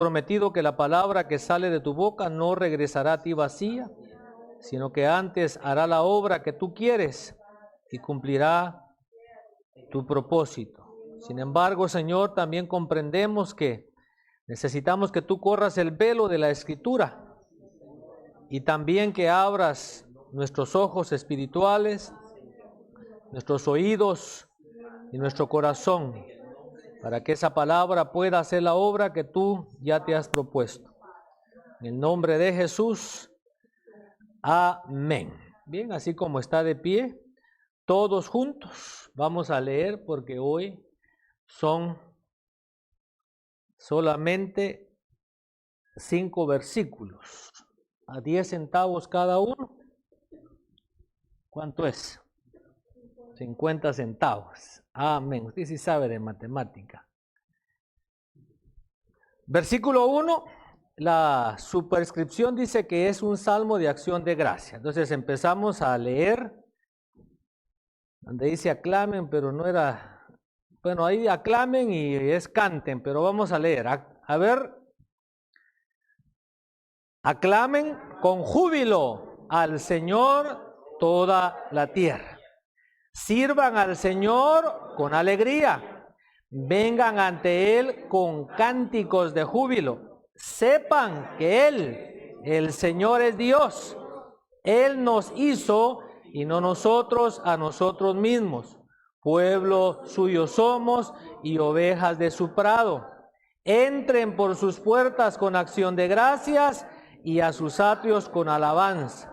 prometido que la palabra que sale de tu boca no regresará a ti vacía, sino que antes hará la obra que tú quieres y cumplirá tu propósito. Sin embargo, Señor, también comprendemos que necesitamos que tú corras el velo de la Escritura y también que abras nuestros ojos espirituales, nuestros oídos y nuestro corazón, para que esa palabra pueda hacer la obra que tú ya te has propuesto. En el nombre de Jesús, amén. Bien, así como está de pie, todos juntos vamos a leer, porque hoy son solamente 5 versículos, a 10 centavos cada uno. ¿Cuánto es? 50 centavos. Amén. Usted sí sabe de matemática. Versículo 1, la superscripción dice que es un salmo de acción de gracia. Entonces empezamos a leer, donde dice aclamen, pero no era, bueno, ahí aclamen y es canten, pero vamos a leer. A ver, aclamen con júbilo al Señor toda la tierra. Sirvan al Señor con alegría. Vengan ante Él con cánticos de júbilo. Sepan que Él, el Señor, es Dios. Él nos hizo y no nosotros a nosotros mismos. Pueblo suyo somos y ovejas de su prado. Entren por sus puertas con acción de gracias y a sus atrios con alabanza.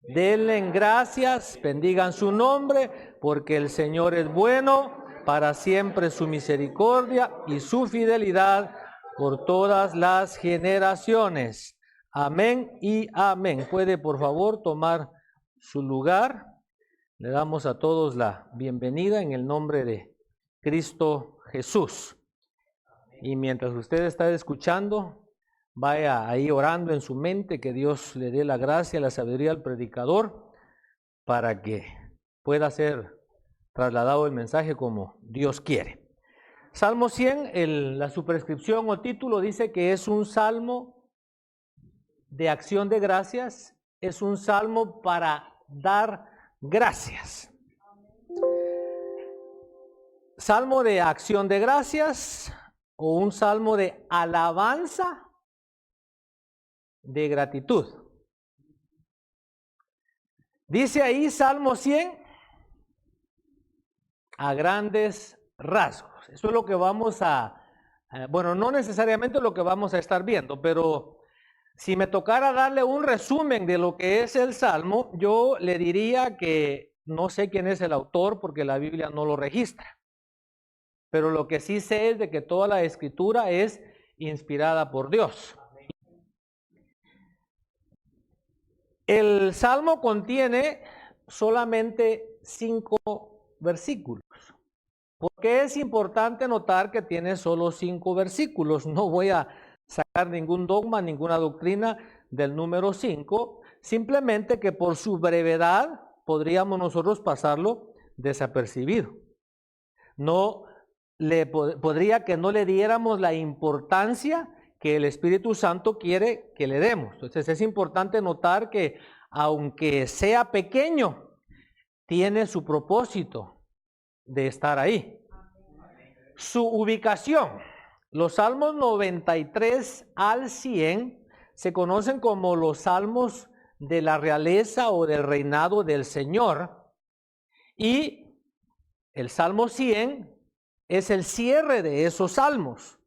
Denle gracias, bendigan su nombre, porque el Señor es bueno, para siempre su misericordia y su fidelidad por todas las generaciones. Amén y amén. Puede por favor tomar su lugar. Le damos a todos la bienvenida en el nombre de Cristo Jesús. Y mientras usted está escuchando, vaya ahí orando en su mente, que Dios le dé la gracia, la sabiduría al predicador, para que pueda ser trasladado el mensaje como Dios quiere. Salmo 100, la superscripción o título dice que es un salmo de acción de gracias, es un salmo para dar gracias. Salmo de acción de gracias o un salmo de alabanza, de gratitud. Dice ahí Salmo 100 a grandes rasgos. Eso es lo que vamos bueno, no necesariamente lo que vamos a estar viendo, pero si me tocara darle un resumen de lo que es el Salmo, yo le diría que no sé quién es el autor porque la Biblia no lo registra. Pero lo que sí sé es de que toda la escritura es inspirada por Dios. El Salmo contiene solamente 5 versículos. ¿Por qué es importante notar que tiene solo 5 versículos? No voy a sacar ningún dogma, ninguna doctrina del número 5, simplemente que por su brevedad podríamos nosotros pasarlo desapercibido. No podría que no le diéramos la importancia que el Espíritu Santo quiere que le demos. Entonces es importante notar que aunque sea pequeño, tiene su propósito de estar ahí. Su ubicación. Los salmos 93 al 100 se conocen como los salmos de la realeza o del reinado del Señor. Y el Salmo 100 es el cierre de esos salmos.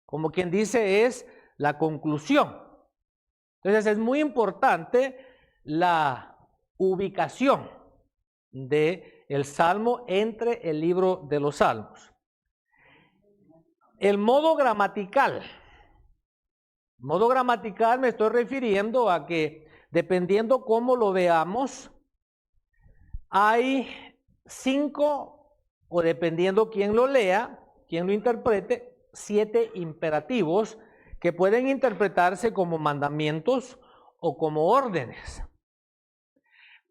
Como quien dice, es la conclusión. Entonces es muy importante la ubicación del Salmo entre el libro de los Salmos. El modo gramatical. Modo gramatical me estoy refiriendo a que dependiendo cómo lo veamos, hay 5, o dependiendo quién lo lea, quién lo interprete, 7 imperativos que pueden interpretarse como mandamientos o como órdenes.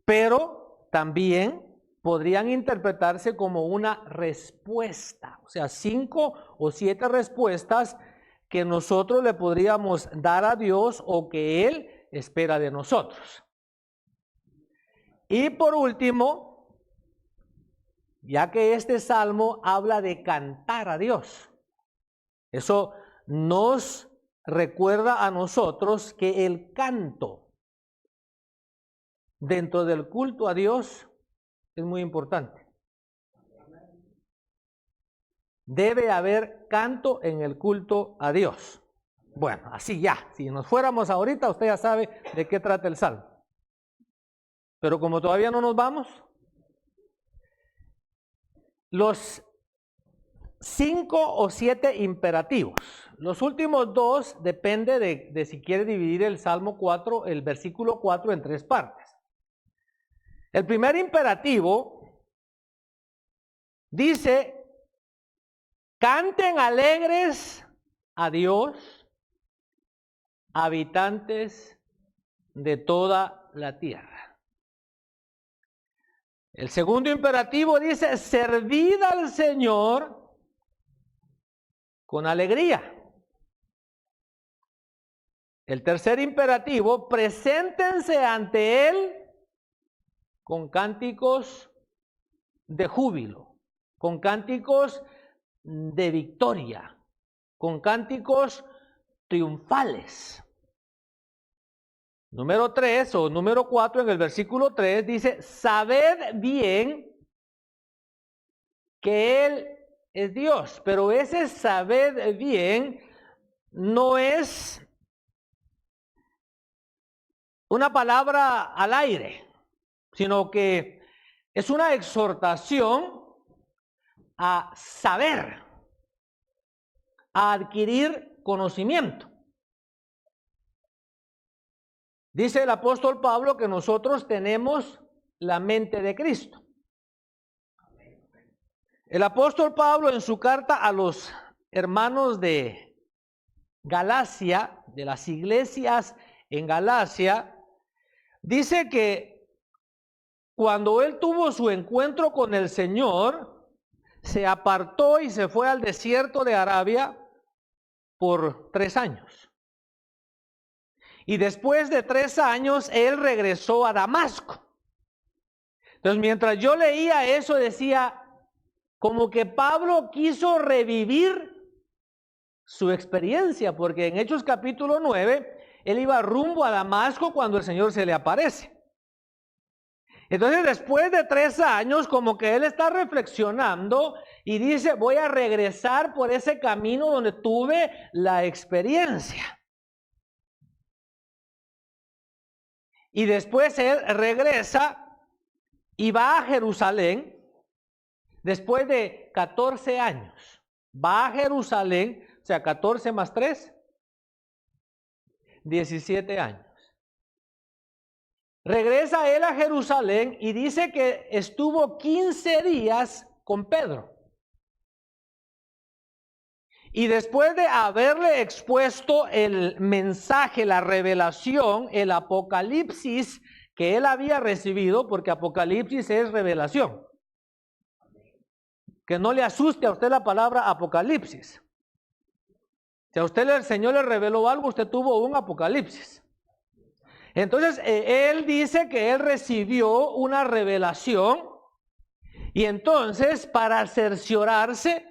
Pero también podrían interpretarse como una respuesta, o sea, 5 o 7 respuestas que nosotros le podríamos dar a Dios o que Él espera de nosotros. Y por último, ya que este salmo habla de cantar a Dios, eso nos recuerda a nosotros que el canto dentro del culto a Dios es muy importante. Debe haber canto en el culto a Dios. Bueno, así ya, si nos fuéramos ahorita, usted ya sabe de qué trata el salmo. Pero como todavía no nos vamos, los 5 o 7 imperativos. Los últimos 2 depende de si quiere dividir el Salmo 4, el versículo 4 en 3 partes. El primer imperativo dice: canten alegres a Dios, habitantes de toda la tierra. El segundo imperativo dice: servid al Señor con alegría. El tercer imperativo: preséntense ante Él con cánticos de júbilo, con cánticos de victoria, con cánticos triunfales. Número 3 o número 4 en el versículo 3 dice: sabed bien que Él es Dios. Pero ese sabed bien no es una palabra al aire, sino que es una exhortación a saber, a adquirir conocimiento. Dice el apóstol Pablo que nosotros tenemos la mente de Cristo. El apóstol Pablo, en su carta a los hermanos de Galacia, de las iglesias en Galacia, dice que cuando él tuvo su encuentro con el Señor, se apartó y se fue al desierto de Arabia por 3 años. Y después de 3 años, él regresó a Damasco. Entonces, mientras yo leía eso, decía, como que Pablo quiso revivir su experiencia, porque en Hechos capítulo 9, él iba rumbo a Damasco cuando el Señor se le aparece. Entonces, después de 3 años, como que él está reflexionando y dice: voy a regresar por ese camino donde tuve la experiencia. Y después él regresa y va a Jerusalén. Después de 14 años, va a Jerusalén, o sea, 14 más 3, 17 años. Regresa él a Jerusalén y dice que estuvo 15 días con Pedro. Y después de haberle expuesto el mensaje, la revelación, el apocalipsis que él había recibido, porque apocalipsis es revelación. Que no le asuste a usted la palabra apocalipsis. Si a usted el Señor le reveló algo, usted tuvo un apocalipsis. Entonces, él dice que él recibió una revelación y entonces, para cerciorarse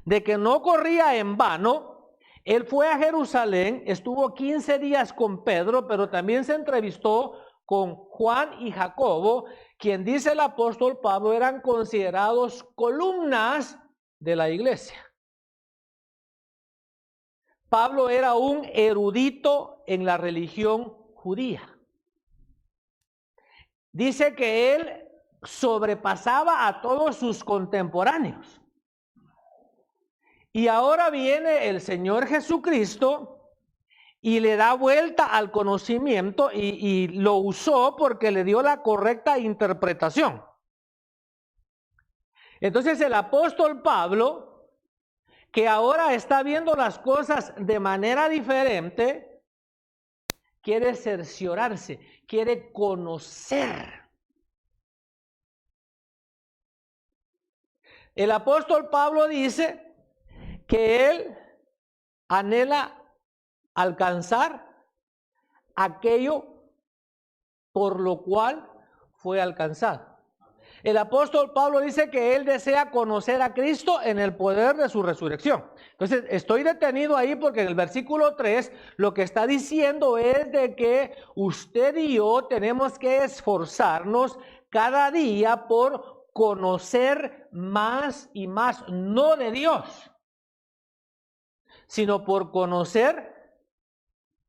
de que no corría en vano, él fue a Jerusalén, estuvo 15 días con Pedro, pero también se entrevistó con Juan y Jacobo, quien, dice el apóstol Pablo, eran considerados columnas de la iglesia. Pablo era un erudito en la religión judía. Dice que él sobrepasaba a todos sus contemporáneos. Y ahora viene el Señor Jesucristo y le da vuelta al conocimiento y lo usó porque le dio la correcta interpretación. Entonces el apóstol Pablo, que ahora está viendo las cosas de manera diferente, quiere cerciorarse, quiere conocer. El apóstol Pablo dice que él anhela alcanzar aquello por lo cual fue alcanzado. El apóstol Pablo dice que él desea conocer a Cristo en el poder de su resurrección. Entonces, estoy detenido ahí porque en el versículo 3 lo que está diciendo es de que usted y yo tenemos que esforzarnos cada día por conocer más y más, no de Dios, sino por conocer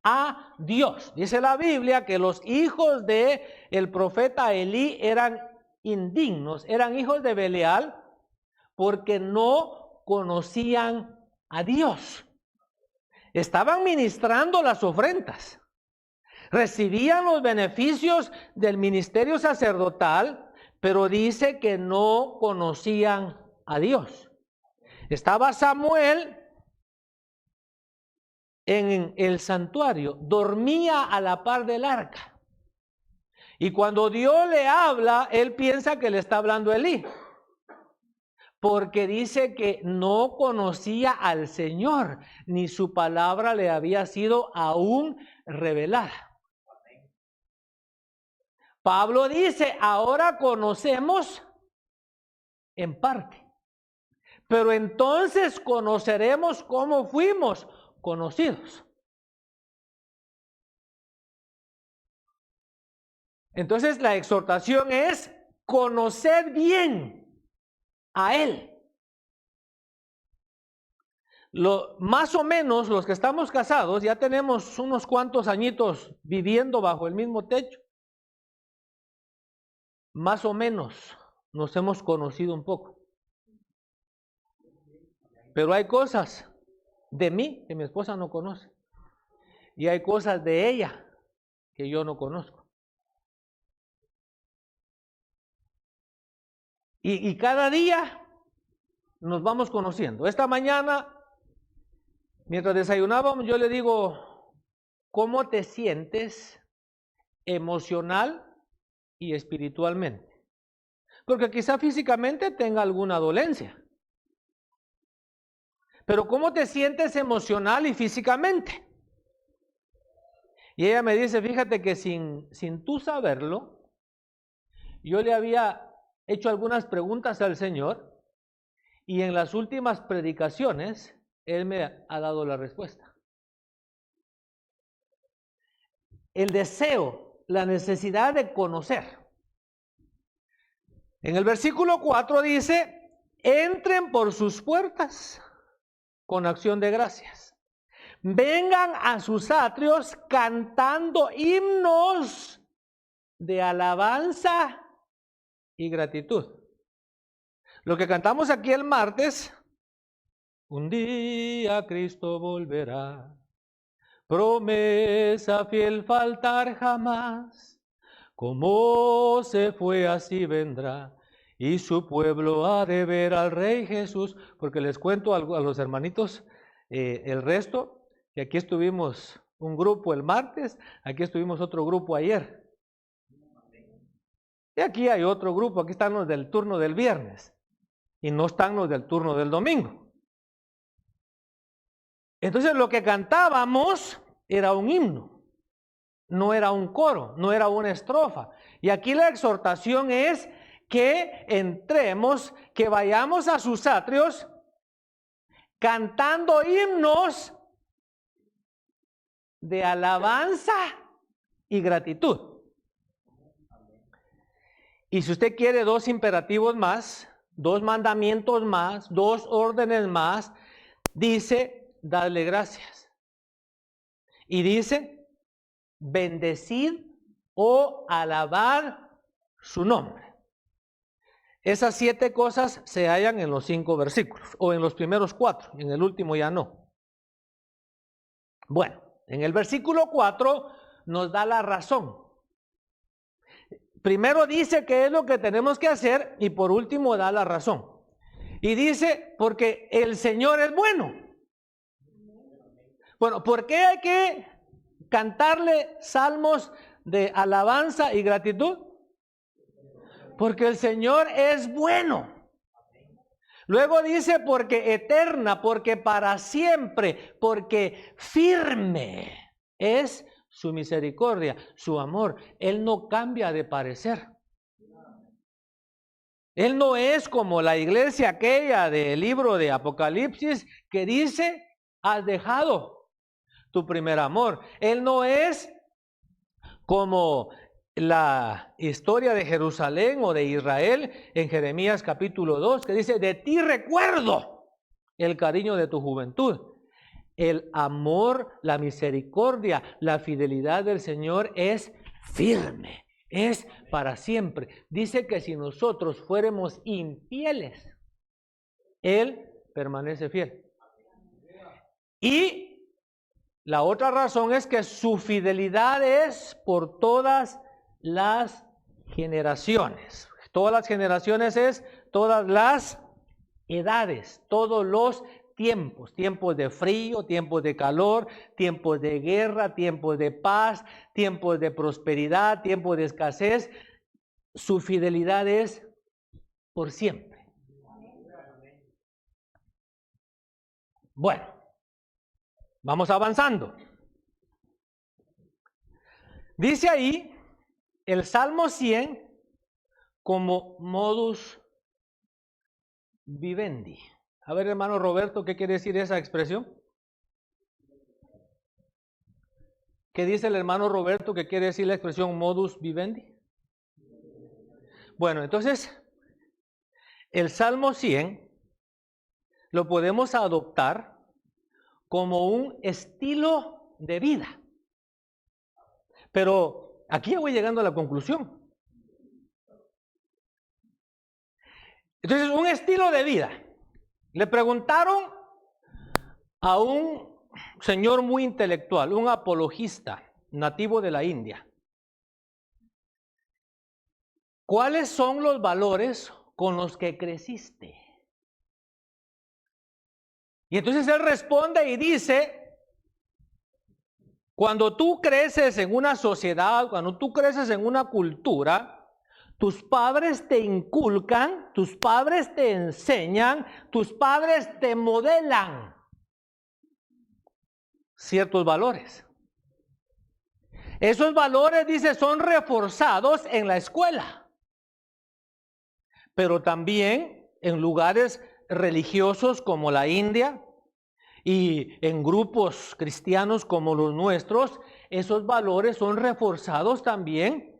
a Dios. Dice la Biblia que los hijos de el profeta Elí eran indignos, eran hijos de Belial porque no conocían a Dios. Estaban ministrando las ofrendas, recibían los beneficios del ministerio sacerdotal, pero dice que no conocían a Dios. Estaba Samuel en el santuario, dormía a la par del arca. Y cuando Dios le habla, él piensa que le está hablando a Elí, porque dice que no conocía al Señor, ni su palabra le había sido aún revelada. Pablo dice, ahora conocemos en parte, pero entonces conoceremos cómo fuimos conocidos. Entonces la exhortación es conocer bien a Él. Más o menos los que estamos casados ya tenemos unos cuantos añitos viviendo bajo el mismo techo. Más o menos nos hemos conocido un poco. Pero hay cosas de mí que mi esposa no conoce. Y hay cosas de ella que yo no conozco. Y cada día nos vamos conociendo. Esta mañana, mientras desayunábamos, yo le digo, ¿cómo te sientes emocional y espiritualmente? Porque quizá físicamente tenga alguna dolencia. Pero ¿cómo te sientes emocional y físicamente? Y ella me dice, fíjate que sin tú saberlo, yo le había hecho algunas preguntas al Señor y en las últimas predicaciones Él me ha dado la respuesta. El deseo, la necesidad de conocer. En el versículo 4 dice, entren por sus puertas con acción de gracias. Vengan a sus atrios cantando himnos de alabanza y gratitud. Lo que cantamos aquí el martes, un día Cristo volverá, promesa fiel faltar jamás, como se fue así vendrá, y su pueblo ha de ver al Rey Jesús, porque les cuento a los hermanitos el resto, que aquí estuvimos un grupo el martes, aquí estuvimos otro grupo ayer. Y aquí hay otro grupo, aquí están los del turno del viernes y no están los del turno del domingo. Entonces lo que cantábamos era un himno, no era un coro, no era una estrofa. Y aquí la exhortación es que entremos, que vayamos a sus atrios cantando himnos de alabanza y gratitud. Y si usted quiere 2 imperativos más, 2 mandamientos más, 2 órdenes más, dice, dadle gracias. Y dice, bendecid o alabad su nombre. Esas 7 cosas se hallan en los 5 versículos, o en los primeros 4, en el último ya no. Bueno, en el versículo 4 nos da la razón. Primero dice qué es lo que tenemos que hacer y por último da la razón. Y dice, porque el Señor es bueno. Bueno, ¿por qué hay que cantarle salmos de alabanza y gratitud? Porque el Señor es bueno. Luego dice porque eterna, porque para siempre, porque firme es su misericordia, su amor. Él no cambia de parecer. Él no es como la iglesia aquella del libro de Apocalipsis que dice, has dejado tu primer amor. Él no es como la historia de Jerusalén o de Israel en Jeremías capítulo 2, que dice, de ti recuerdo el cariño de tu juventud. El amor, la misericordia, la fidelidad del Señor es firme, es para siempre. Dice que si nosotros fuéramos infieles, Él permanece fiel. Y la otra razón es que su fidelidad es por todas las generaciones. Todas las generaciones es todas las edades, todos los tiempos, tiempos de frío, tiempos de calor, tiempos de guerra, tiempos de paz, tiempos de prosperidad, tiempos de escasez. Su fidelidad es por siempre. Bueno, vamos avanzando. Dice ahí el Salmo 100 como modus vivendi. A ver, hermano Roberto, ¿qué quiere decir esa expresión? ¿Qué dice el hermano Roberto que quiere decir la expresión modus vivendi? Bueno, entonces, el Salmo 100 lo podemos adoptar como un estilo de vida. Pero aquí ya voy llegando a la conclusión. Entonces, un estilo de vida. Le preguntaron a un señor muy intelectual, un apologista nativo de la India, ¿cuáles son los valores con los que creciste? Y entonces él responde y dice, cuando tú creces en una sociedad, cuando tú creces en una cultura, tus padres te inculcan, tus padres te enseñan, tus padres te modelan ciertos valores. Esos valores, dice, son reforzados en la escuela, pero también en lugares religiosos como la India y en grupos cristianos como los nuestros. Esos valores son reforzados también,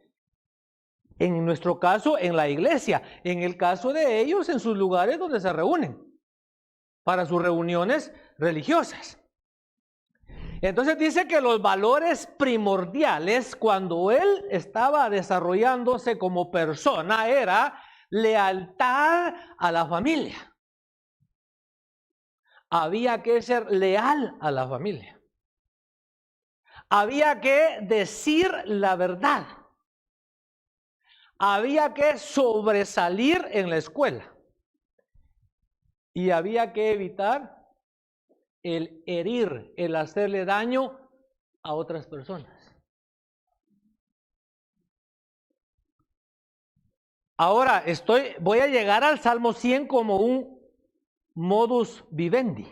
en nuestro caso, en la iglesia, en el caso de ellos, en sus lugares donde se reúnen para sus reuniones religiosas. Entonces dice que los valores primordiales cuando él estaba desarrollándose como persona era lealtad a la familia. Había que ser leal a la familia. Había que decir la verdad. Había que sobresalir en la escuela. Y había que evitar el herir, el hacerle daño a otras personas. Ahora voy a llegar al Salmo 100 como un modus vivendi.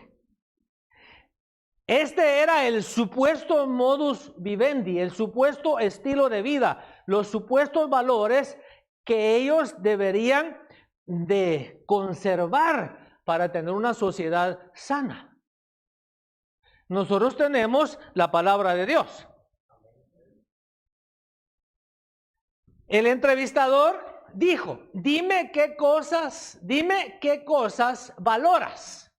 Este era el supuesto modus vivendi, el supuesto estilo de vida, los supuestos valores que ellos deberían de conservar para tener una sociedad sana. Nosotros tenemos la palabra de Dios. El entrevistador dijo, dime qué cosas valoras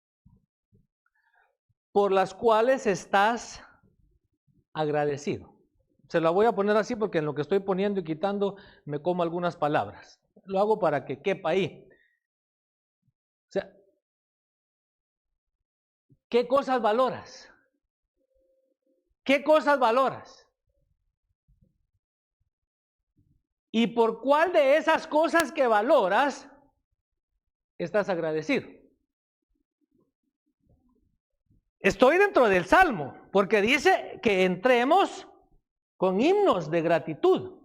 por las cuales estás agradecido. Se la voy a poner así porque en lo que estoy poniendo y quitando me como algunas palabras. Lo hago para que quepa ahí. O sea, ¿qué cosas valoras? ¿Qué cosas valoras? ¿Y por cuál de esas cosas que valoras estás agradecido? Estoy dentro del Salmo, porque dice que entremos con himnos de gratitud.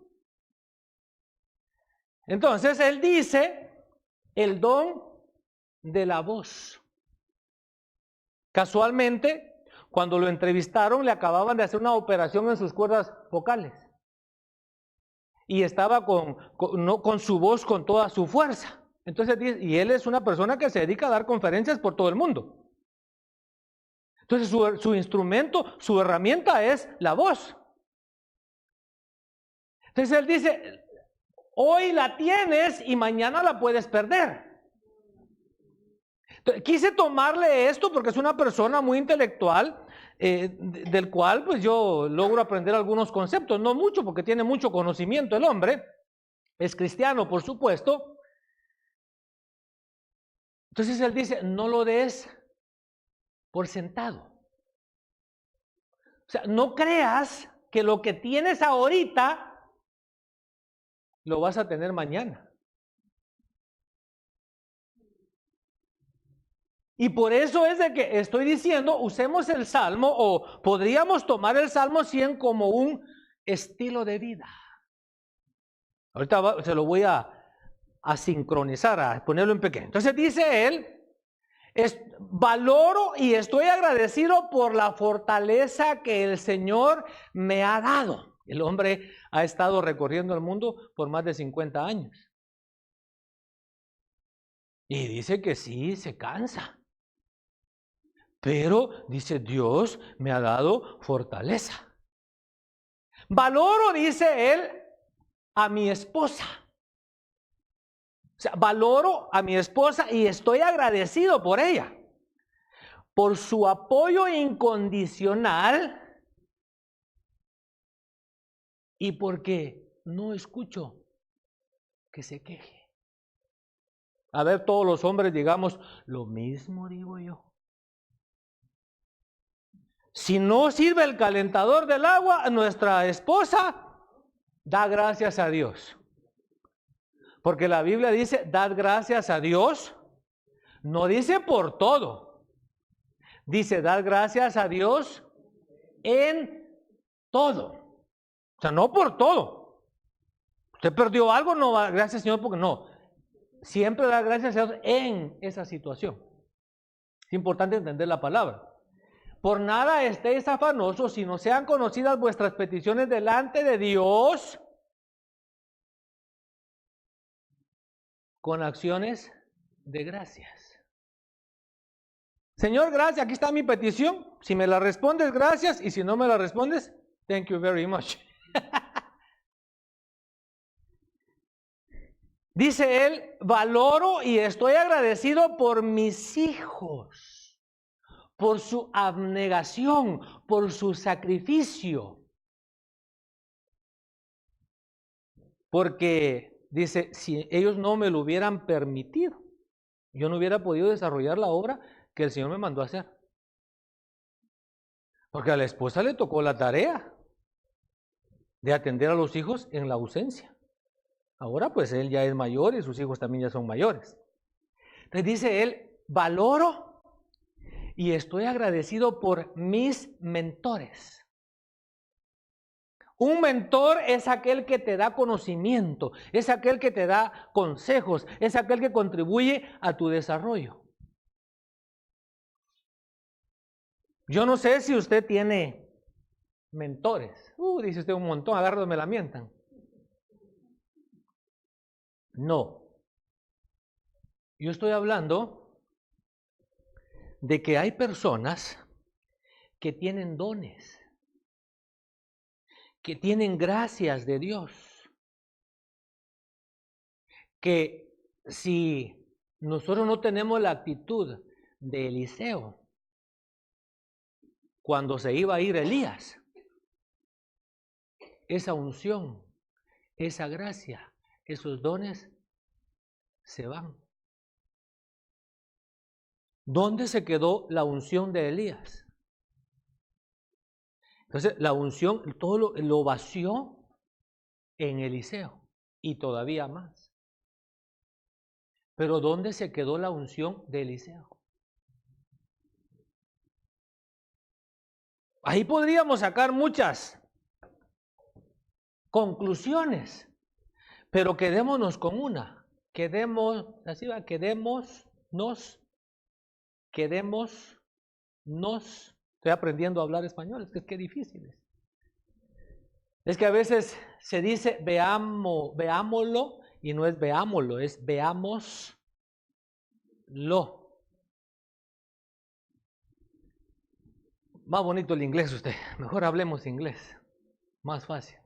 Entonces, él dice, el don de la voz. Casualmente, cuando lo entrevistaron, le acababan de hacer una operación en sus cuerdas vocales. Y estaba con su voz con toda su fuerza. Entonces, y él es una persona que se dedica a dar conferencias por todo el mundo. Entonces su instrumento, su herramienta es la voz. Entonces él dice, hoy la tienes y mañana la puedes perder. Entonces, quise tomarle esto porque es una persona muy intelectual, del cual pues yo logro aprender algunos conceptos, no mucho porque tiene mucho conocimiento el hombre, es cristiano por supuesto. Entonces él dice, no lo des por sentado. O sea, no creas que lo que tienes ahorita lo vas a tener mañana. Y por eso es de que estoy diciendo, usemos el Salmo, o podríamos tomar el Salmo 100 como un estilo de vida. Ahorita se lo voy a sincronizar, a ponerlo en pequeño. Entonces dice él, valoro y estoy agradecido por la fortaleza que el Señor me ha dado. El hombre ha estado recorriendo el mundo por más de 50 años. Y dice que sí, se cansa. Pero dice, Dios me ha dado fortaleza. Valoro, dice él, a mi esposa. O sea, valoro a mi esposa y estoy agradecido por ella. Por su apoyo incondicional y porque no escucho que se queje. A ver, todos los hombres digamos, lo mismo digo yo. Si no sirve el calentador del agua, nuestra esposa da gracias a Dios. Porque la Biblia dice, dad gracias a Dios. No dice por todo. Dice, dad gracias a Dios en todo. O sea, no por todo. Usted perdió algo, no va, gracias Señor, porque no. Siempre da gracias a Dios en esa situación. Es importante entender la palabra. Por nada estéis afanosos, sino sean conocidas vuestras peticiones delante de Dios con acciones de gracias. Señor, gracias, aquí está mi petición. Si me la respondes, gracias. Y si no me la respondes, thank you very much. Dice él, valoro y estoy agradecido por mis hijos, por su abnegación, por su sacrificio. Porque, dice, si ellos no me lo hubieran permitido, yo no hubiera podido desarrollar la obra que el Señor me mandó a hacer. Porque a la esposa le tocó la tarea de atender a los hijos en la ausencia. Ahora pues él ya es mayor y sus hijos también ya son mayores. Entonces dice él, valoro y estoy agradecido por mis mentores. Un mentor es aquel que te da conocimiento, es aquel que te da consejos, es aquel que contribuye a tu desarrollo. Yo no sé si usted tiene mentores. Dice usted un montón, agárrate, me la mientan. No. Yo estoy hablando de que hay personas que tienen dones, que tienen gracias de Dios, que si nosotros no tenemos la actitud de Eliseo, cuando se iba a ir Elías, esa unción, esa gracia, esos dones se van. ¿Dónde se quedó la unción de Elías? Entonces, la unción, todo lo vació en Eliseo y todavía más. Pero ¿dónde se quedó la unción de Eliseo? Ahí podríamos sacar muchas conclusiones, pero quedémonos con una. Quedémonos estoy aprendiendo a hablar español, es que es que difícil es. Es que a veces se dice veámoslo y no es veámoslo, es veámoslo. Más bonito el inglés usted, mejor hablemos inglés, más fácil.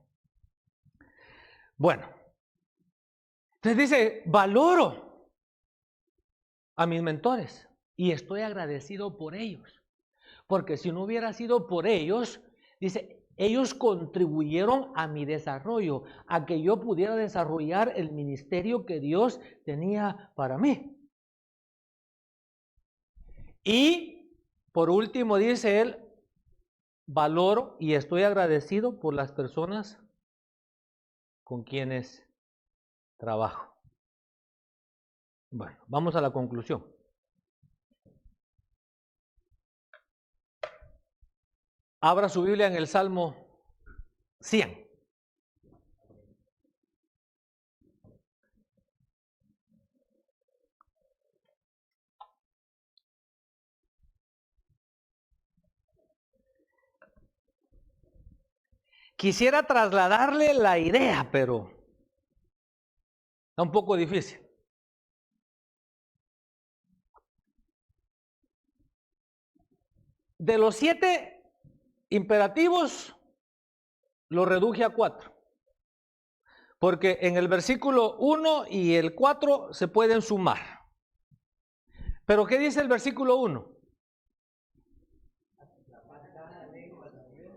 Bueno, entonces dice, valoro a mis mentores y estoy agradecido por ellos, porque si no hubiera sido por ellos, dice, ellos contribuyeron a mi desarrollo, a que yo pudiera desarrollar el ministerio que Dios tenía para mí. Y por último dice él, valoro y estoy agradecido por las personas con quienes trabajo. Bueno, vamos a la conclusión. Abra su Biblia en el Salmo 100. Quisiera trasladarle la idea, pero está un poco difícil. De los 7 imperativos, lo reduje a 4. Porque en el versículo 1 y el 4 se pueden sumar. Pero ¿qué dice el versículo 1?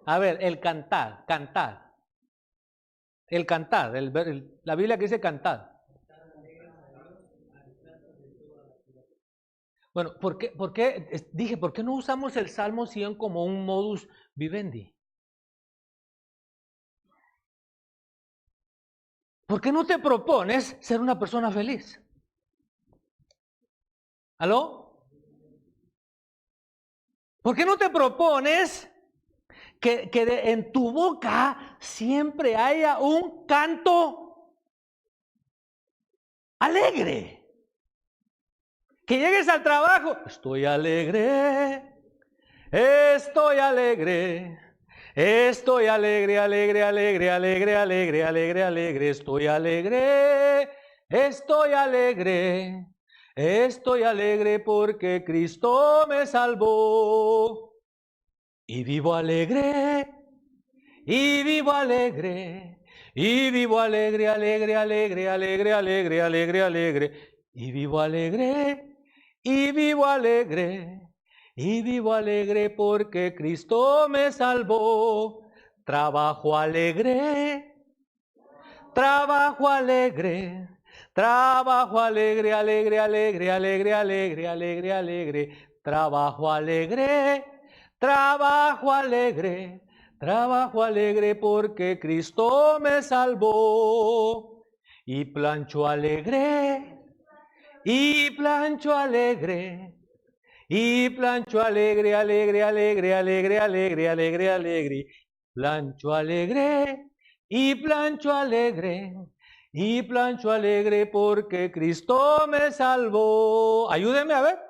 A ver, el cantad. El cantad, la Biblia que dice cantad. Bueno, ¿por qué no usamos el Salmo 100 como un modus vivendi? ¿Por qué no te propones ser una persona feliz? ¿Aló? ¿Por qué no te propones que en tu boca siempre haya un canto alegre? Que llegues al trabajo, estoy alegre, estoy alegre, estoy alegre, alegre, alegre, alegre, alegre, alegre, alegre, estoy alegre, estoy alegre, estoy alegre porque Cristo me salvó. Y vivo alegre, y vivo alegre, y vivo alegre, alegre, alegre, alegre, alegre, alegre, alegre, y vivo alegre. Y vivo alegre porque Cristo me salvó. Trabajo alegre, trabajo alegre, trabajo alegre, alegre, alegre, alegre, alegre, alegre, alegre, trabajo alegre, trabajo alegre, trabajo alegre porque Cristo me salvó. Y plancho alegre. Y plancho alegre, y plancho alegre, alegre, alegre, alegre, alegre, alegre, alegre, plancho alegre, y plancho alegre, y plancho alegre porque Cristo me salvó. Ayúdeme a ver.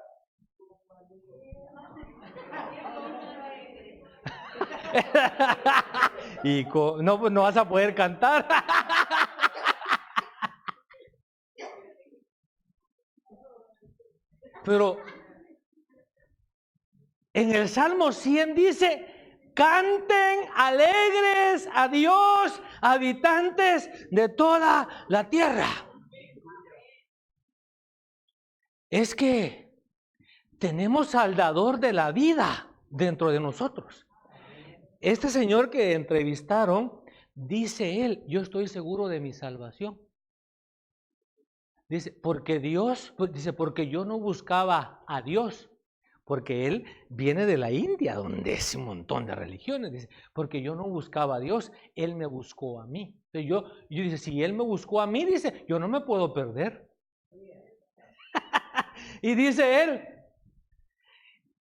Y no, pues no vas a poder cantar. Pero en el Salmo 100 dice, canten alegres a Dios, habitantes de toda la tierra. Es que tenemos al dador de la vida dentro de nosotros. Este señor que entrevistaron, dice él, yo estoy seguro de mi salvación. Dice, porque yo no buscaba a Dios, porque él viene de la India, donde es un montón de religiones. Dice, porque yo no buscaba a Dios, él me buscó a mí. Entonces yo dice, si él me buscó a mí, dice, yo no me puedo perder. Y dice él,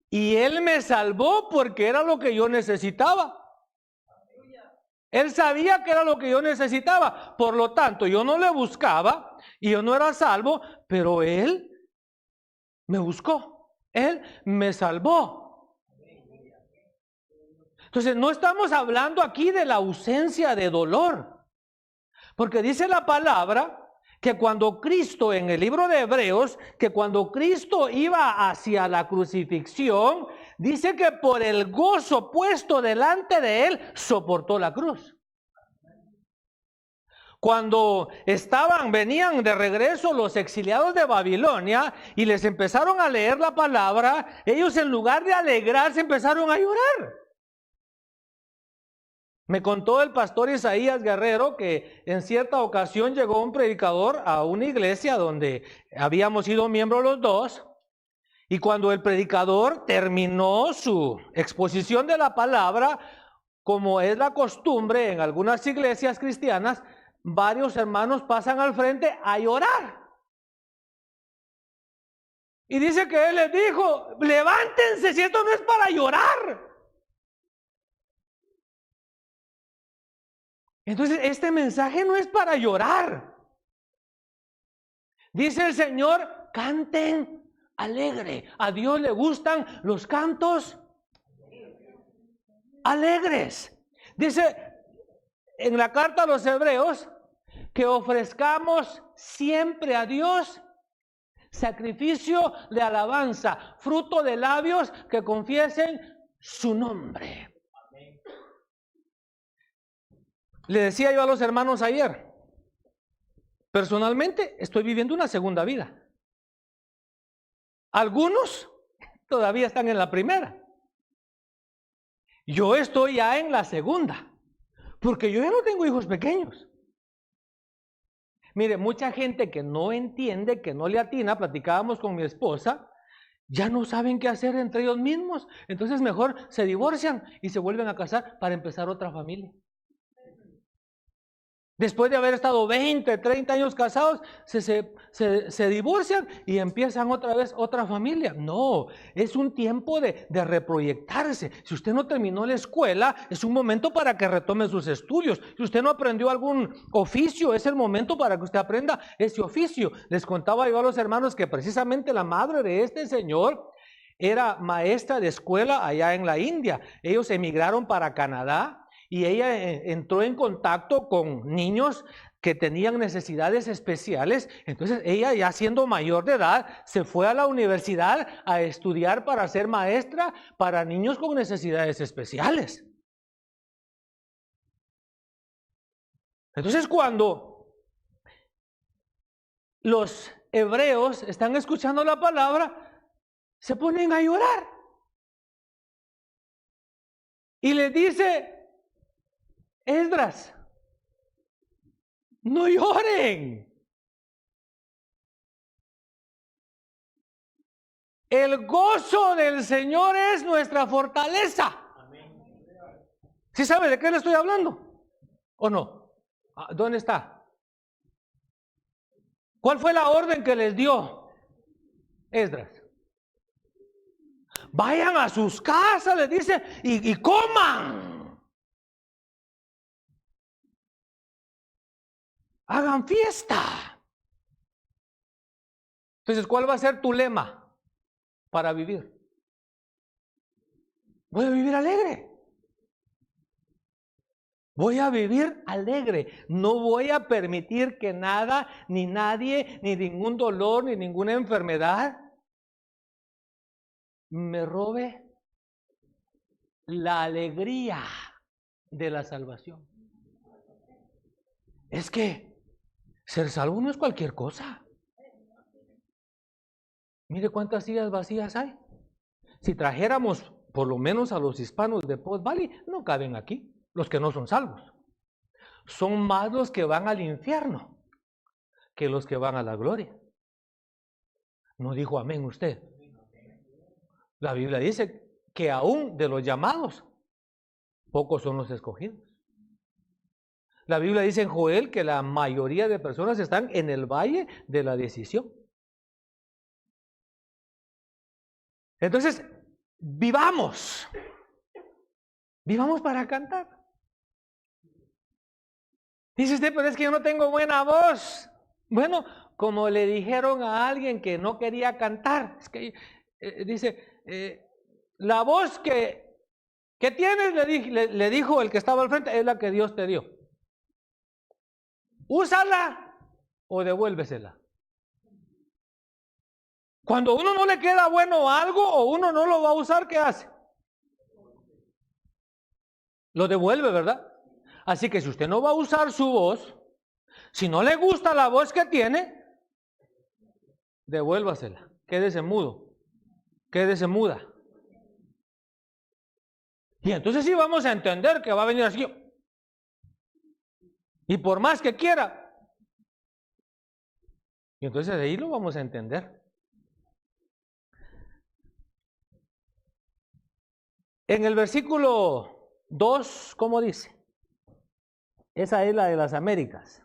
y él me salvó porque era lo que yo necesitaba. Él sabía que era lo que yo necesitaba. Por lo tanto, yo no le buscaba y yo no era salvo, pero él me buscó, Él me salvó. Entonces no estamos hablando aquí de la ausencia de dolor, porque dice la palabra que cuando Cristo, en el libro de Hebreos, que cuando Cristo iba hacia la crucifixión, dice que por el gozo puesto delante de Él, soportó la cruz. Cuando venían de regreso los exiliados de Babilonia y les empezaron a leer la palabra, ellos en lugar de alegrarse empezaron a llorar. Me contó el pastor Isaías Guerrero que en cierta ocasión llegó un predicador a una iglesia donde habíamos sido miembros los dos, y cuando el predicador terminó su exposición de la palabra, como es la costumbre en algunas iglesias cristianas, varios hermanos pasan al frente a llorar. Y dice que él les dijo, levántense si esto no es para llorar. Entonces, este mensaje no es para llorar. Dice el Señor, canten alegre. A Dios le gustan los cantos alegres. Dice en la carta a los Hebreos que ofrezcamos siempre a Dios sacrificio de alabanza, fruto de labios que confiesen su nombre. Le decía yo a los hermanos ayer, personalmente estoy viviendo una segunda vida. Algunos todavía están en la primera. Yo estoy ya en la segunda, porque yo ya no tengo hijos pequeños. Mire, mucha gente que no entiende, que no le atina, platicábamos con mi esposa, ya no saben qué hacer entre ellos mismos. Entonces mejor se divorcian y se vuelven a casar para empezar otra familia. Después de haber estado 20, 30 años casados, se divorcian y empiezan otra vez otra familia. No, es un tiempo de reproyectarse. Si usted no terminó la escuela, es un momento para que retome sus estudios. Si usted no aprendió algún oficio, es el momento para que usted aprenda ese oficio. Les contaba yo a los hermanos que precisamente la madre de este señor era maestra de escuela allá en la India. Ellos emigraron para Canadá. Y ella entró en contacto con niños que tenían necesidades especiales. Entonces ella, ya siendo mayor de edad, se fue a la universidad a estudiar para ser maestra para niños con necesidades especiales. Entonces cuando los hebreos están escuchando la palabra, se ponen a llorar. Y les dice Esdras, no lloren. El gozo del Señor es nuestra fortaleza. ¿Sí sabe de qué le estoy hablando? ¿O no? ¿Dónde está? ¿Cuál fue la orden que les dio Esdras? Vayan a sus casas, les dice, y coman. Hagan fiesta. Entonces, ¿cuál va a ser tu lema para vivir? Voy a vivir alegre. Voy a vivir alegre. No voy a permitir que nada, ni nadie, ni ningún dolor, ni ninguna enfermedad me robe la alegría de la salvación. Es que ser salvo no es cualquier cosa. Mire cuántas sillas vacías hay. Si trajéramos por lo menos a los hispanos de Post Valley, no caben aquí, los que no son salvos. Son más los que van al infierno que los que van a la gloria. ¿No dijo amén usted? La Biblia dice que aún de los llamados, pocos son los escogidos. La Biblia dice en Joel que la mayoría de personas están en el valle de la decisión. Entonces, vivamos para cantar. Dice usted, pero es que yo no tengo buena voz. Bueno, como le dijeron a alguien que no quería cantar. Es que dice, la voz que tienes, le dijo el que estaba al frente, es la que Dios te dio. Úsala o devuélvesela. Cuando uno no le queda bueno algo o uno no lo va a usar, ¿qué hace? Lo devuelve, ¿verdad? Así que si usted no va a usar su voz, si no le gusta la voz que tiene, devuélvasela. Quédese mudo. Quédese muda. Y entonces sí vamos a entender que va a venir así. Y por más que quiera. Y entonces de ahí lo vamos a entender. En el versículo 2, ¿cómo dice? Esa es la de las Américas.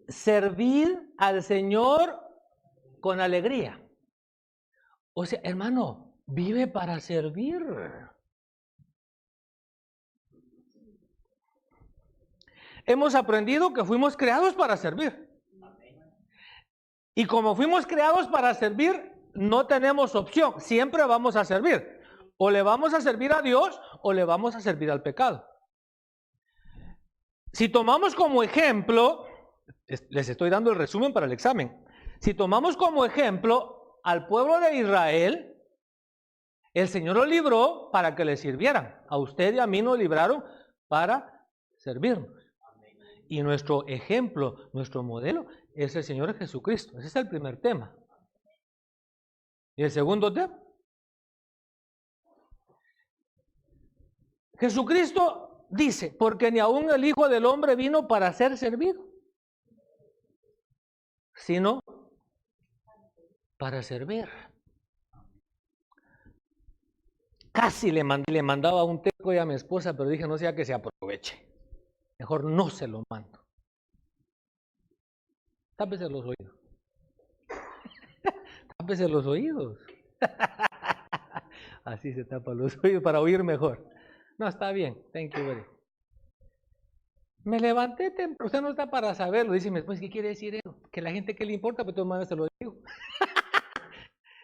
Servir al Señor con alegría. O sea, hermano, vive para servir. Hemos aprendido que fuimos creados para servir. Y como fuimos creados para servir, no tenemos opción. Siempre vamos a servir. O le vamos a servir a Dios o le vamos a servir al pecado. Si tomamos como ejemplo, les estoy dando el resumen para el examen. Si tomamos como ejemplo al pueblo de Israel, el Señor los libró para que le sirvieran. A usted y a mí nos libraron para servirnos. Y nuestro ejemplo, nuestro modelo es el Señor Jesucristo. Ese es el primer tema. Y el segundo tema. Jesucristo dice, porque ni aun el Hijo del Hombre vino para ser servido, sino para servir. Casi le mandaba un teco a mi esposa, pero dije, no sea que se aproveche. Mejor no se lo mando. Tápese los oídos. Tápese los oídos. Así se tapa los oídos para oír mejor. No, está bien. Thank you very much. Me levanté temprano. Usted no está para saberlo. Dice mi esposa, ¿qué quiere decir eso? Que la gente que le importa, pues de todas maneras se lo digo.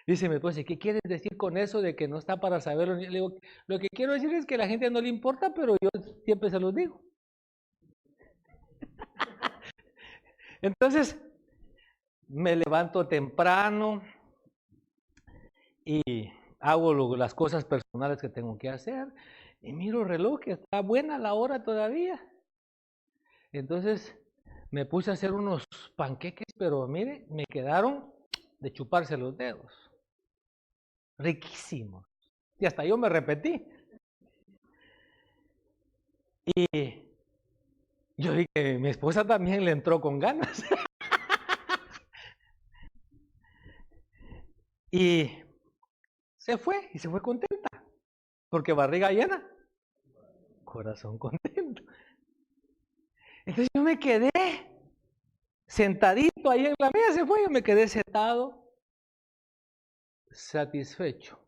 Dice mi esposa, ¿qué quieres decir con eso de que no está para saberlo? Le digo, lo que quiero decir es que a la gente no le importa, pero yo siempre se los digo. Entonces, me levanto temprano y hago las cosas personales que tengo que hacer y miro el reloj que está buena la hora todavía. Entonces me puse a hacer unos panqueques, pero mire, me quedaron de chuparse los dedos. Riquísimos. Y hasta yo me repetí. Y yo vi que mi esposa también le entró con ganas. Y se fue contenta. Porque barriga llena, corazón contento. Entonces yo me quedé sentadito ahí en la mesa, se fue, yo me quedé sentado, satisfecho,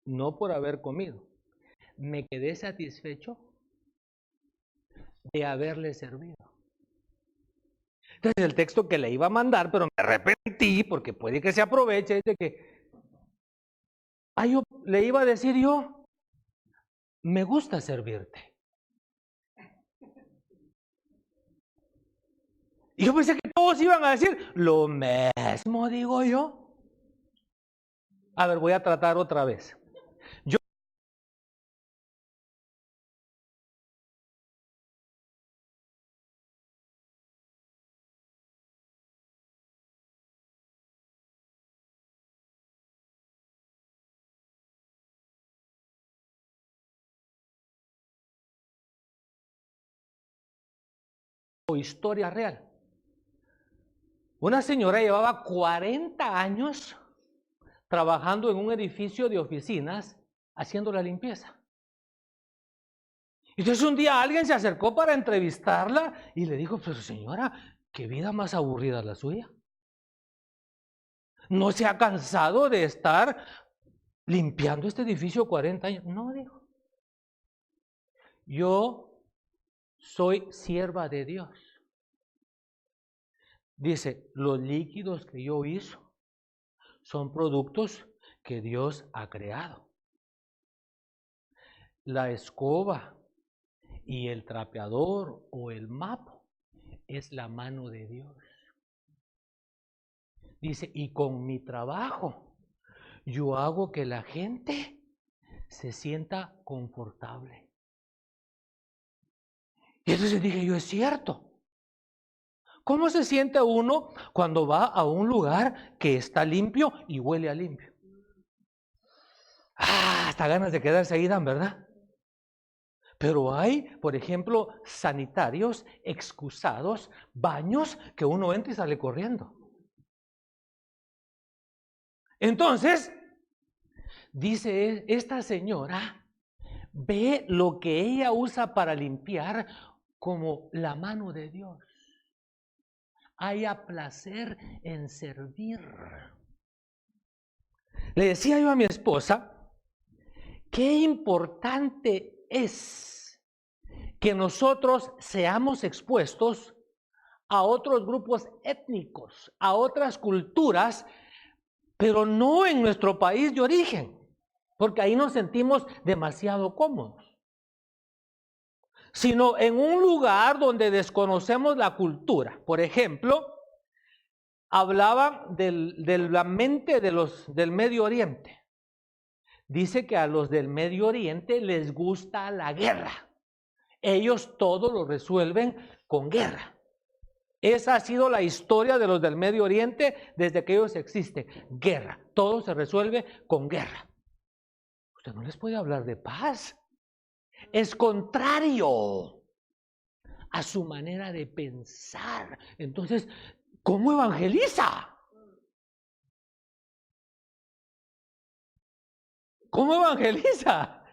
no por haber comido, me quedé satisfecho de haberle servido. Entonces el texto que le iba a mandar, pero me arrepentí porque puede que se aproveche, dice que yo le iba a decir yo, me gusta servirte. Y yo pensé que todos iban a decir lo mismo, digo yo. A ver, voy a tratar otra vez. Yo historia real. Una señora llevaba 40 años trabajando en un edificio de oficinas haciendo la limpieza. Entonces un día alguien se acercó para entrevistarla y le dijo, pues señora, qué vida más aburrida la suya. ¿No se ha cansado de estar limpiando este edificio 40 años? No, dijo. yo soy sierva de Dios. Dice, los líquidos que yo hizo son productos que Dios ha creado. La escoba y el trapeador o el mapa es la mano de Dios. Dice, y con mi trabajo yo hago que la gente se sienta confortable. Y entonces dije yo, es cierto. ¿Cómo se siente uno cuando va a un lugar que está limpio y huele a limpio? Hasta ganas de quedarse ahí dan, ¿verdad? Pero hay, por ejemplo, sanitarios excusados, baños que uno entra y sale corriendo. Entonces, dice esta señora, ve lo que ella usa para limpiar como la mano de Dios. Haya placer en servir. Le decía yo a mi esposa, qué importante es que nosotros seamos expuestos a otros grupos étnicos, a otras culturas, pero no en nuestro país de origen, porque ahí nos sentimos demasiado cómodos, sino en un lugar donde desconocemos la cultura. Por ejemplo, hablaban de la mente del Medio Oriente. Dice que a los del Medio Oriente les gusta la guerra. Ellos todo lo resuelven con guerra. Esa ha sido la historia de los del Medio Oriente desde que ellos existen. Guerra. Todo se resuelve con guerra. Usted no les puede hablar de paz. Es contrario a su manera de pensar. Entonces, ¿cómo evangeliza? ¿Cómo evangeliza?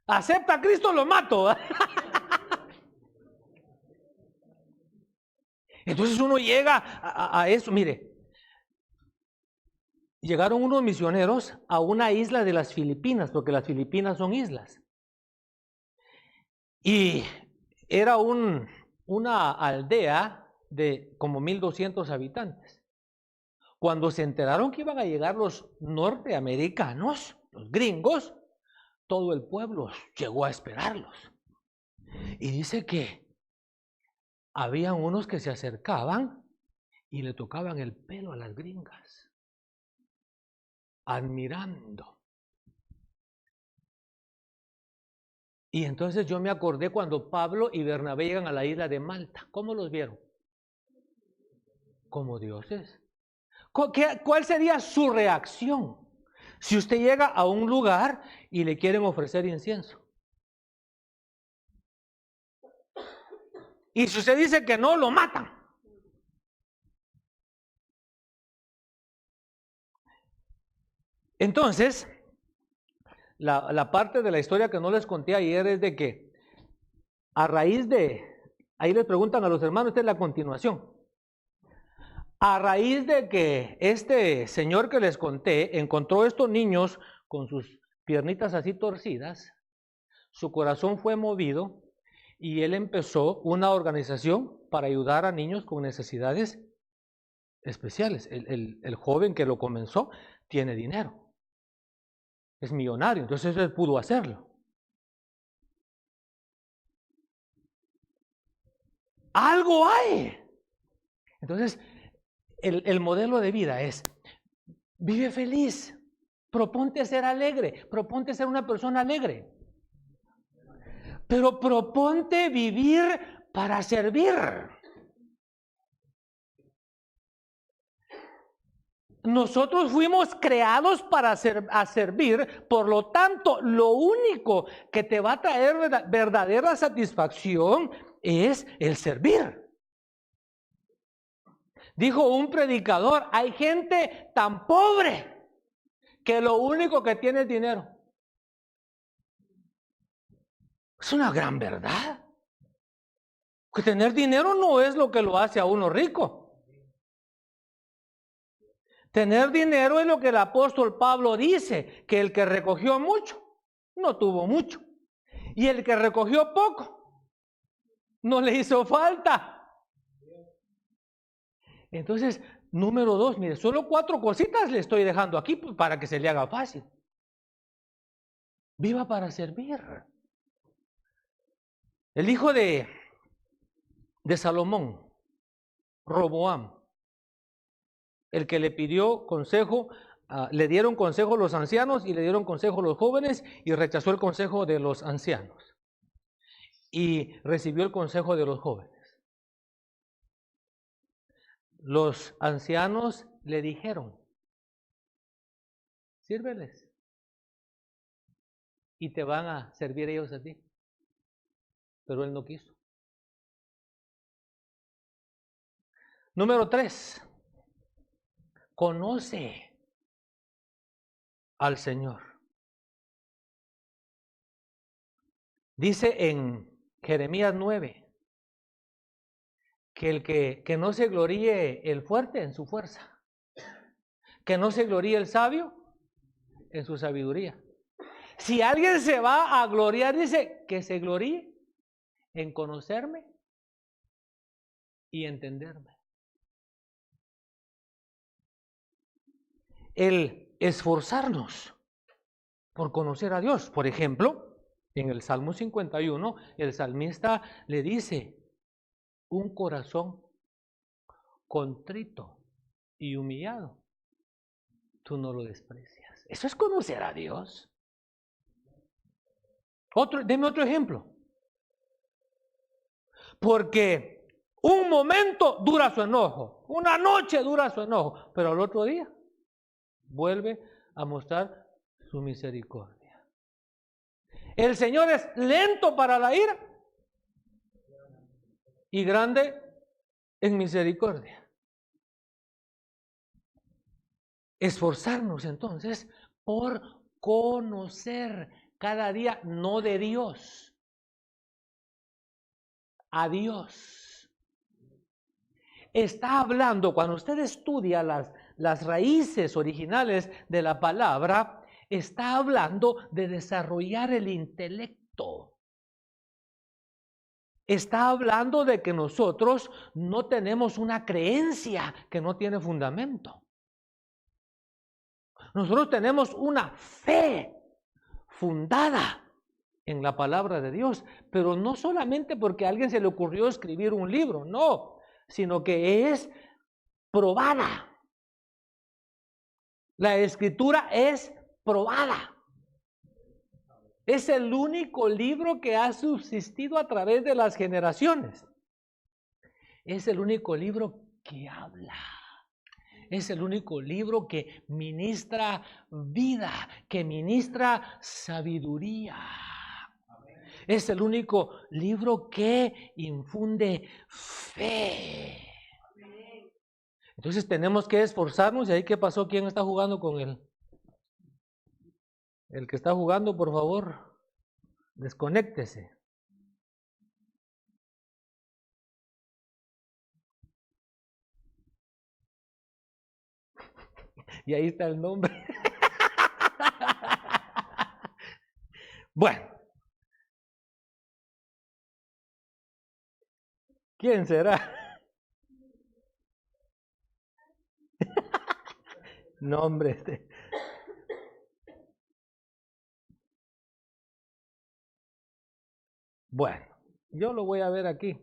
Acepta a Cristo, lo mato. Entonces uno llega a eso. Mire, llegaron unos misioneros a una isla de las Filipinas, porque las Filipinas son islas. Y era una aldea de como 1,200 habitantes. Cuando se enteraron que iban a llegar los norteamericanos, los gringos, todo el pueblo llegó a esperarlos. Y dice que habían unos que se acercaban y le tocaban el pelo a las gringas, admirando. Y entonces yo me acordé cuando Pablo y Bernabé llegan a la isla de Malta. ¿Cómo los vieron? Como dioses. ¿Cuál sería su reacción si usted llega a un lugar y le quieren ofrecer incienso? Y si usted dice que no, lo matan. Entonces, la parte de la historia que no les conté ayer es de que a raíz de, ahí les preguntan a los hermanos, esta es la continuación. A raíz de que este señor que les conté encontró estos niños con sus piernitas así torcidas, su corazón fue movido y él empezó una organización para ayudar a niños con necesidades especiales. El joven que lo comenzó tiene dinero, es millonario, entonces él pudo hacerlo. Algo hay. Entonces, el modelo de vida es, vive feliz, proponte ser alegre, proponte ser una persona alegre, pero proponte vivir para servir. Nosotros fuimos creados para servir, por lo tanto, lo único que te va a traer verdadera satisfacción es el servir. Dijo un predicador, hay gente tan pobre que lo único que tiene es dinero. Es una gran verdad. Que tener dinero no es lo que lo hace a uno rico. Tener dinero es lo que el apóstol Pablo dice, que el que recogió mucho, no tuvo mucho. Y el que recogió poco, no le hizo falta. Entonces, número 2, mire, solo 4 cositas le estoy dejando aquí para que se le haga fácil. Viva para servir. El hijo de Salomón, Roboam, el que le pidió consejo, le dieron consejo los ancianos y le dieron consejo los jóvenes y rechazó el consejo de los ancianos y recibió el consejo de los jóvenes. Los ancianos le dijeron, sírveles y te van a servir ellos a ti. Pero él no quiso. Número 3, conoce al Señor. Dice en Jeremías 9 que el que no se gloríe el fuerte en su fuerza, que no se gloríe el sabio en su sabiduría. Si alguien se va a gloriar, dice que se gloríe en conocerme y entenderme. El esforzarnos por conocer a Dios. Por ejemplo, en el Salmo 51, el salmista le dice, un corazón contrito y humillado, tú no lo desprecias. Eso es conocer a Dios. Deme otro ejemplo. Porque un momento dura su enojo, una noche dura su enojo, pero al otro día vuelve a mostrar su misericordia. El Señor es lento para la ira y grande en misericordia. Esforzarnos entonces por conocer cada día, no de Dios, a Dios. Está hablando, cuando usted estudia las raíces originales de la palabra, está hablando de desarrollar el intelecto. Está hablando de que nosotros no tenemos una creencia que no tiene fundamento. Nosotros tenemos una fe fundada en la palabra de Dios, pero no solamente porque a alguien se le ocurrió escribir un libro, no, sino que es probada. La escritura es probada. Es el único libro que ha subsistido a través de las generaciones. Es el único libro que habla. Es el único libro que ministra vida, que ministra sabiduría. Es el único libro que infunde fe. Entonces tenemos que esforzarnos. ¿Y ahí qué pasó? ¿Quién está jugando con él? El que está jugando, por favor, desconéctese. Y ahí está el nombre. Bueno. ¿Quién será? No, hombre. Bueno, yo lo voy a ver aquí.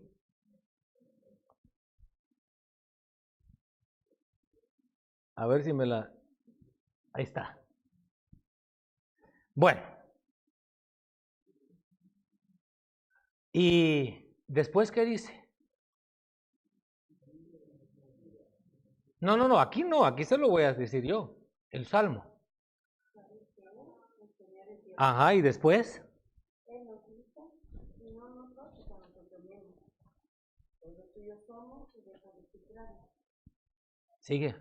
A ver si me la... Ahí está. Bueno. ¿Y después qué dice? No, aquí no, aquí se lo voy a decir yo. El Salmo. Ajá, ¿y después? Sigue.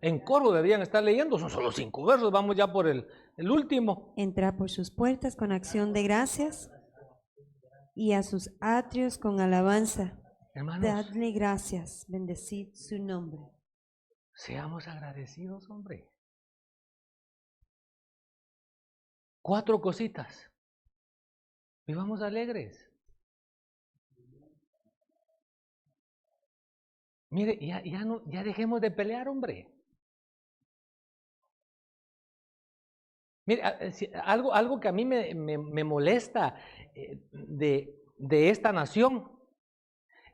En coro deberían estar leyendo, son solo 5 versos, vamos ya por el último. Entra por sus puertas con acción de gracias y a sus atrios con alabanza. Hermanos, dadle gracias, bendecid su nombre. Seamos agradecidos, hombre. 4 cositas. Vivamos alegres. Mire, ya dejemos de pelear, hombre. Mire, algo que a mí me molesta de esta nación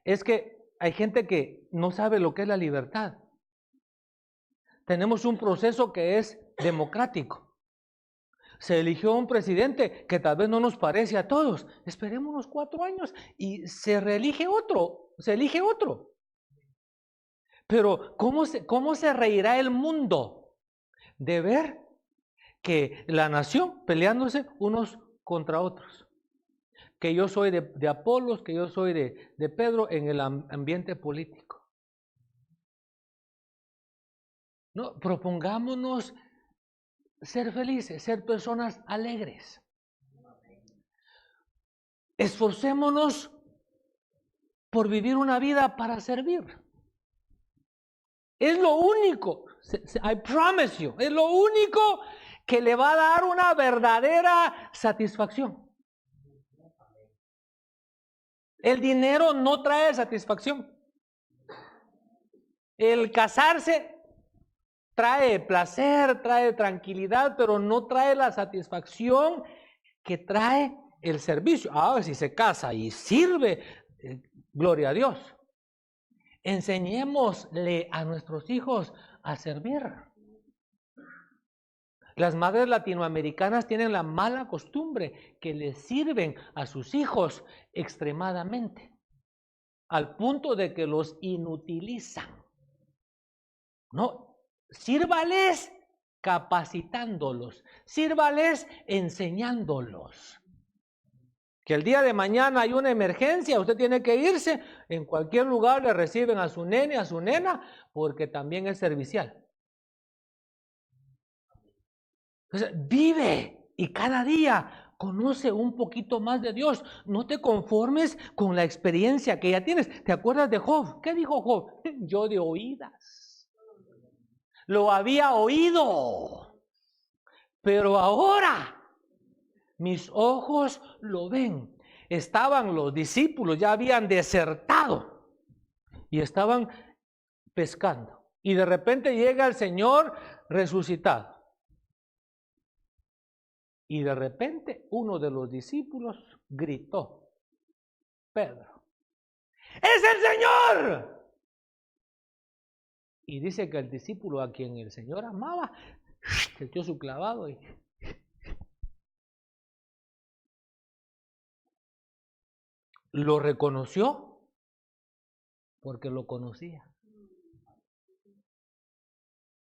es que hay gente que no sabe lo que es la libertad. Tenemos un proceso que es democrático. Se eligió un presidente que tal vez no nos parece a todos. Esperemos unos 4 años y se elige otro. Pero ¿cómo se reirá el mundo de ver que la nación peleándose unos contra otros? Que yo soy de Apolos, que yo soy de Pedro en el ambiente político. No, propongámonos ser felices, ser personas alegres. Esforcémonos por vivir una vida para servir. Es lo único, I promise you, es lo único que le va a dar una verdadera satisfacción. El dinero no trae satisfacción. El casarse trae placer, trae tranquilidad, pero no trae la satisfacción que trae el servicio. Ahora, si se casa y sirve, gloria a Dios. Enseñémosle a nuestros hijos a servir. Las madres latinoamericanas tienen la mala costumbre que les sirven a sus hijos extremadamente, al punto de que los inutilizan. No, sírvales capacitándolos, sírvales enseñándolos. Que el día de mañana hay una emergencia, usted tiene que irse, en cualquier lugar le reciben a su nene, a su nena, porque también es servicial. Entonces, vive y cada día conoce un poquito más de Dios. No te conformes con la experiencia que ya tienes. ¿Te acuerdas de Job? ¿Qué dijo Job? Yo de oídas lo había oído, pero ahora mis ojos lo ven. Estaban los discípulos, ya habían desertado y estaban pescando. Y de repente llega el Señor resucitado. Y de repente uno de los discípulos gritó: Pedro, ¡es el Señor! Y dice que el discípulo a quien el Señor amaba se echó su clavado y lo reconoció porque lo conocía.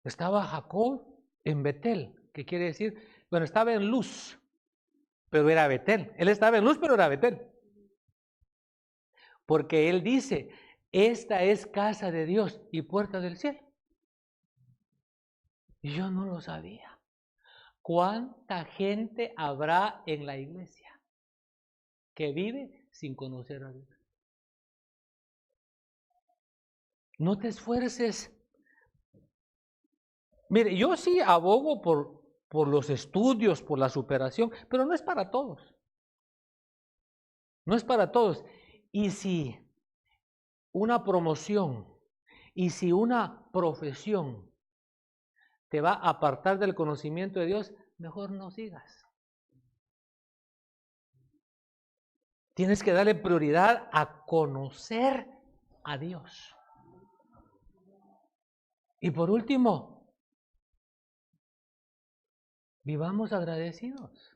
Estaba Jacob en Betel, que quiere decir, bueno, estaba en Luz, pero era Betel. Él estaba en Luz, pero era Betel. Porque él dice, esta es casa de Dios y puerta del cielo. Y yo no lo sabía. ¿Cuánta gente habrá en la iglesia que vive sin conocer a Dios? No te esfuerces. Mire, yo sí abogo por los estudios, por la superación, pero no es para todos. No es para todos. Y si una promoción, y si una profesión te va a apartar del conocimiento de Dios, mejor no sigas. Tienes que darle prioridad a conocer a Dios. Y por último, vivamos agradecidos.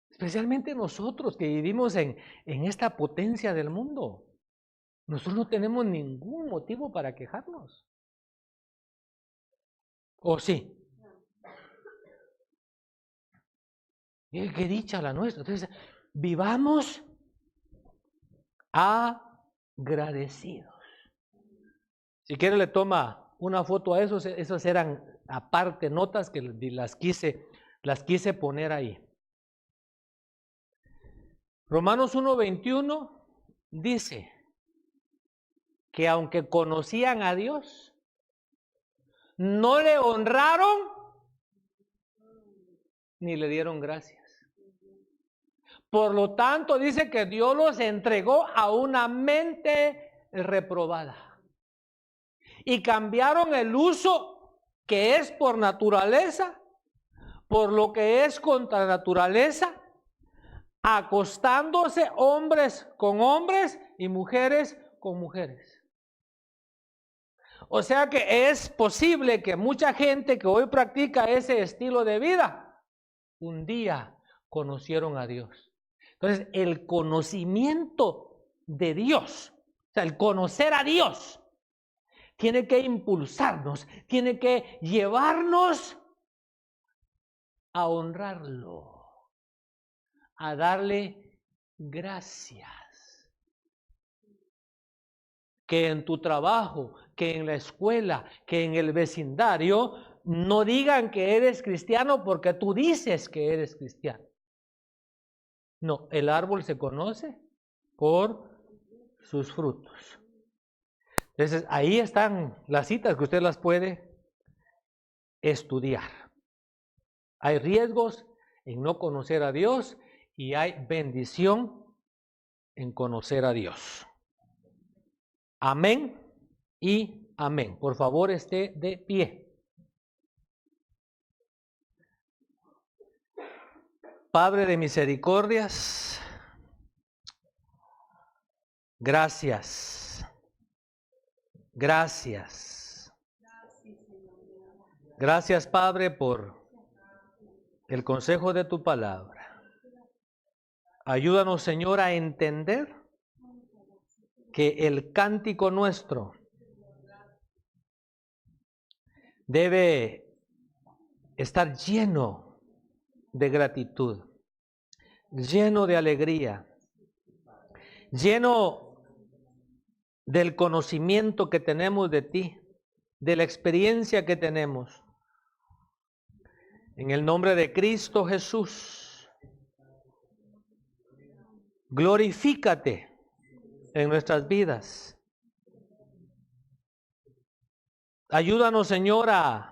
Especialmente nosotros que vivimos en esta potencia del mundo. Nosotros no tenemos ningún motivo para quejarnos. ¿O sí? Qué dicha la nuestra. Entonces, vivamos agradecidos. Si quiere le toma una foto a esos. Esas eran aparte notas que las quise poner ahí. Romanos 1:21 dice que aunque conocían a Dios, no le honraron ni le dieron gracias. Por lo tanto, dice que Dios los entregó a una mente reprobada. Y cambiaron el uso que es por naturaleza, por lo que es contra naturaleza, acostándose hombres con hombres y mujeres con mujeres. O sea que es posible que mucha gente que hoy practica ese estilo de vida, un día conocieron a Dios. Entonces, el conocimiento de Dios, o sea, el conocer a Dios, tiene que impulsarnos, tiene que llevarnos a honrarlo, a darle gracias. Que en tu trabajo, que en la escuela, que en el vecindario, no digan que eres cristiano porque tú dices que eres cristiano. No, el árbol se conoce por sus frutos. Entonces, ahí están las citas que usted las puede estudiar. Hay riesgos en no conocer a Dios y hay bendición en conocer a Dios. Amén y amén. Por favor, esté de pie. Padre de misericordias, gracias, gracias. Gracias, Padre, por el consejo de tu palabra. Ayúdanos, Señor, a entender que el cántico nuestro debe estar lleno de gratitud, lleno de alegría, lleno del conocimiento que tenemos de ti, de la experiencia que tenemos. En el nombre de Cristo Jesús, glorifícate en nuestras vidas. Ayúdanos, Señor, a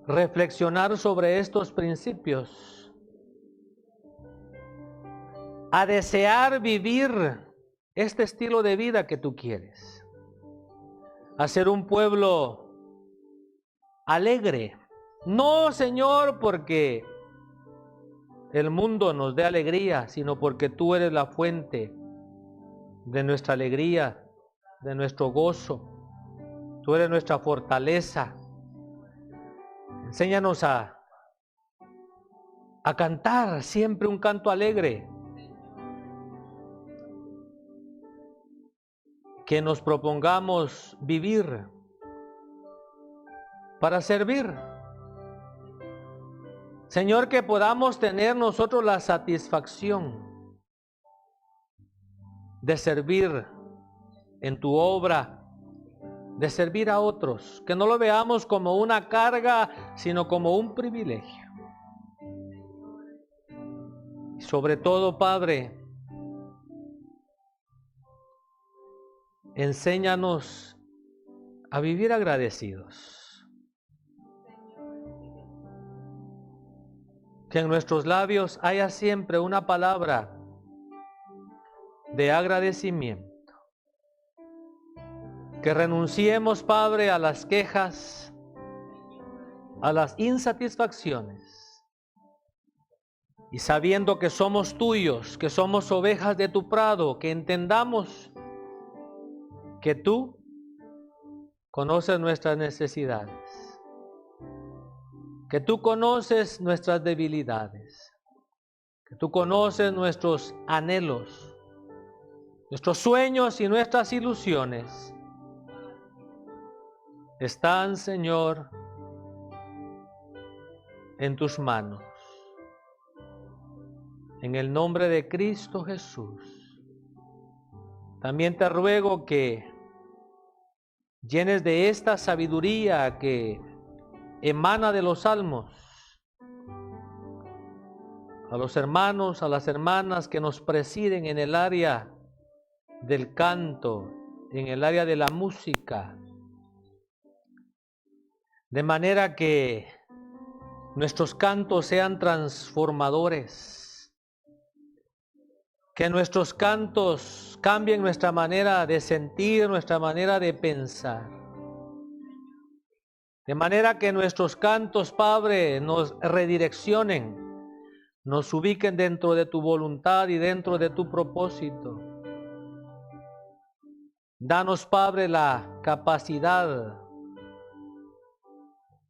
reflexionar sobre estos principios, a desear vivir este estilo de vida que tú quieres, a ser un pueblo alegre, no, Señor, porque el mundo nos dé alegría, sino porque tú eres la fuente de nuestra alegría, de nuestro gozo, tú eres nuestra fortaleza. Enséñanos a cantar siempre un canto alegre. Que nos propongamos vivir para servir. Señor, que podamos tener nosotros la satisfacción de servir en tu obra, de servir a otros, que no lo veamos como una carga, sino como un privilegio. Y sobre todo, Padre, enséñanos a vivir agradecidos. Que en nuestros labios haya siempre una palabra de agradecimiento. Que renunciemos, Padre, a las quejas, a las insatisfacciones. Y sabiendo que somos tuyos, que somos ovejas de tu prado, que entendamos que tú conoces nuestras necesidades, que tú conoces nuestras debilidades, que tú conoces nuestros anhelos, nuestros sueños y nuestras ilusiones. Están, Señor, en tus manos. En el nombre de Cristo Jesús. También te ruego que llenes de esta sabiduría que emana de los salmos a los hermanos, a las hermanas que nos presiden en el área del canto, en el área de la música, de manera que nuestros cantos sean transformadores. Que nuestros cantos cambien nuestra manera de sentir, nuestra manera de pensar. De manera que nuestros cantos, Padre, nos redireccionen, nos ubiquen dentro de tu voluntad y dentro de tu propósito. Danos, Padre, la capacidad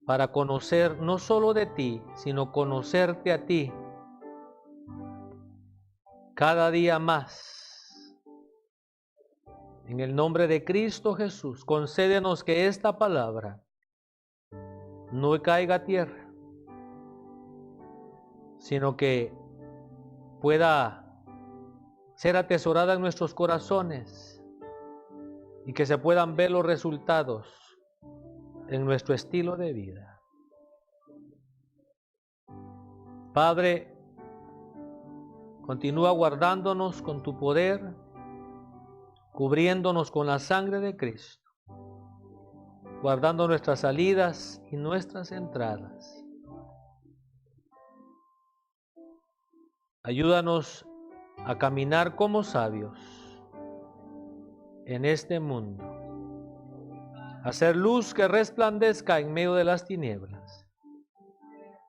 para conocer no solo de ti, sino conocerte a ti cada día más. En el nombre de Cristo Jesús, concédenos que esta palabra no caiga a tierra, sino que pueda ser atesorada en nuestros corazones y que se puedan ver los resultados en nuestro estilo de vida. Padre, continúa guardándonos con tu poder, cubriéndonos con la sangre de Cristo, guardando nuestras salidas y nuestras entradas. Ayúdanos a caminar como sabios en este mundo, a hacer luz que resplandezca en medio de las tinieblas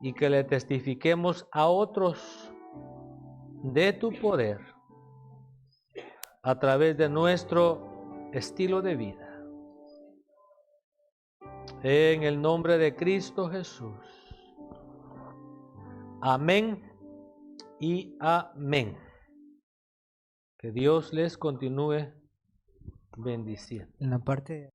y que le testifiquemos a otros de tu poder a través de nuestro estilo de vida. En el nombre de Cristo Jesús. Amén y amén. Que Dios les continúe bendiciendo. En la parte